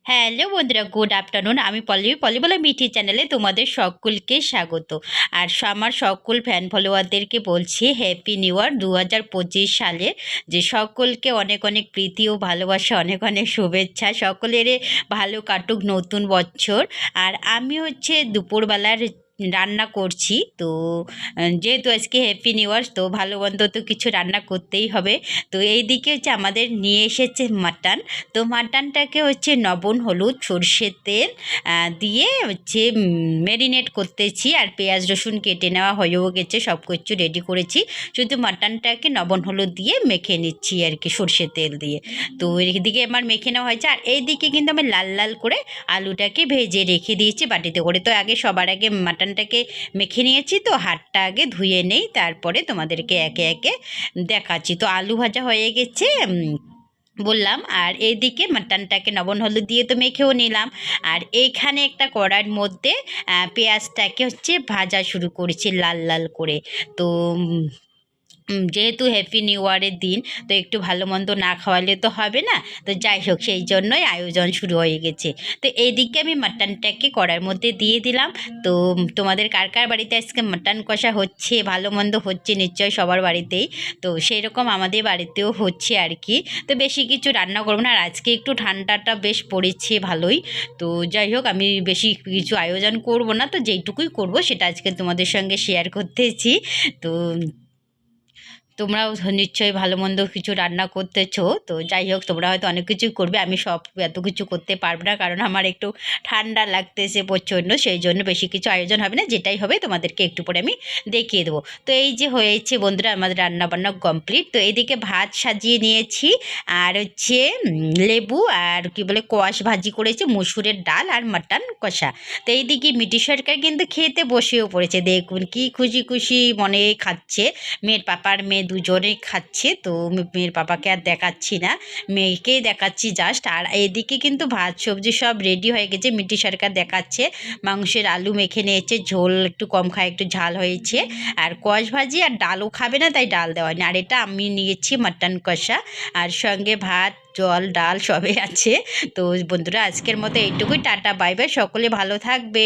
Hello বন্ধুরা, good afternoon. আমি পল্লবী, পল্লবী মিঠি চ্যানেলে তোমাদের সকলকে স্বাগত। আর আমার সকল ফ্যান ফলোয়ারদেরকে বলছি হ্যাপি নিউ ইয়ার 2025 সালে। যে সকলকে অনেক অনেক প্রীতি ও ভালোবাসা, অনেক অনেক শুভেচ্ছা। সকলের ভালো কাটুক নতুন বছর। আর আমি দুপুরবেলার রান্না করছি তো, যেহেতু আজকে হ্যাপি নিউ ইয়ার তো ভালো মন্দ তো কিছু রান্না করতেই হবে। তো এইদিকে আমাদের নিয়ে এসেছে মাটন। তো মাটনটাকে লবণ হলুদ সর্ষের তেল দিয়ে ম্যারিনেট করতেছি। আর পেঁয়াজ রসুন কেটে নেওয়া হয়েও গেছে, সব কিছু রেডি করেছি। শুধু মাটনটাকে লবণ হলুদ দিয়ে মেখে নিচ্ছি আর কি, সর্ষের তেল দিয়ে। তো এদিকে আমার মেখে নেওয়া হয়েছে। আর এইদিকে কিন্তু আমি লাল লাল করে আলুটাকে ভেজে রেখে দিয়েছি বাটিতে করে। তো আগে সবার আগে মাটনটাকে মেখে নিয়েছি, তো হাতটা আগে ধুয়ে নেই, তারপরে তোমাদেরকে একে একে দেখাচ্ছি। তো আলু ভাজা হয়ে গেছে বললাম। আর এইদিকে মাটনটাকে লবণ হলুদ দিয়ে তো মেখেও নিলাম। আর এইখানে একটা কড়াইয়ের মধ্যে পেঁয়াজটাকে ভাজা শুরু করেছি লাল লাল করে। তো যেহেতু হ্যাপি নিউ ইয়ারের দিন, তো একটু ভালো মন্দ না খাওয়ালে তো হবে না। তো যাই হোক, সেই জন্যই আয়োজন শুরু হয়ে গেছে। তো এইদিকে আমি মাটনটাকে কড়াইয়ের মধ্যে দিয়ে দিলাম। তো তোমাদের কার কার বাড়িতে আজকে মাটন কষা হচ্ছে, ভালো মন্দ হচ্ছে নিশ্চয় সবার বাড়িতেই। তো সেই রকম আমাদের বাড়িতেও হচ্ছে আর কি। তো বেশি কিছু রান্না করবো না। আর আজকে একটু ঠান্ডাটা বেশ পড়েছে ভালোই। তো যাই হোক, আমি বেশি কিছু আয়োজন করব না। তো যেইটুকুই করব সেটা আজকে তোমাদের সঙ্গে শেয়ার করতেছি। তো তোমরাও নিশ্চয়ই ভালো মন্দ কিছু রান্না করতেছো। তো যাই হোক, তোমরা হয়তো অনেক কিছুই করবে, আমি সব এত কিছু করতে পারবো না, কারণ আমার একটু ঠান্ডা লাগতেছে প্রচণ্ড। সেই জন্য বেশি কিছু আয়োজন হবে না, যেটাই হবে তোমাদেরকে একটু পরে আমি দেখিয়ে দেবো। তো এই যে হয়েছে বন্ধুরা, আমাদের রান্না বান্না কমপ্লিট। তো এইদিকে ভাত সাজিয়ে নিয়েছি, আর লেবু আর কি বলে কোয়াশ ভাজি করেছি, মুসুরের ডাল আর মাটন কষা। তো এইদিকে মিটি সরকার কিন্তু খেতে বসেও পড়েছে, দেখুন কি খুশি খুশি মনে খাচ্ছে। মেয়ের পাপার মেয়ে দুজনেই খাচ্ছে। তো মেয়ের পাপাকে আর দেখাচ্ছি না, মেয়েকেই দেখাচ্ছি জাস্ট। আর এদিকে কিন্তু ভাত সবজি সব রেডি হয়ে গেছে। মিটি সরকার দেখাচ্ছে মাংসের আলু মেখে নিয়েছে, ঝোল একটু কম খায়, একটু ঝাল হয়েছে। আর কোয়াশ ভাজি আর ডালও খাবে না, তাই ডাল দেওয়া হয়নি। আর এটা আমি নিয়েছি মাটন কষা, আর সঙ্গে ভাত জল ডাল সবই আছে। তো বন্ধুরা, আজকের মতো এইটুকুই। টাটা বাই বাই, সকলে ভালো থাকবে।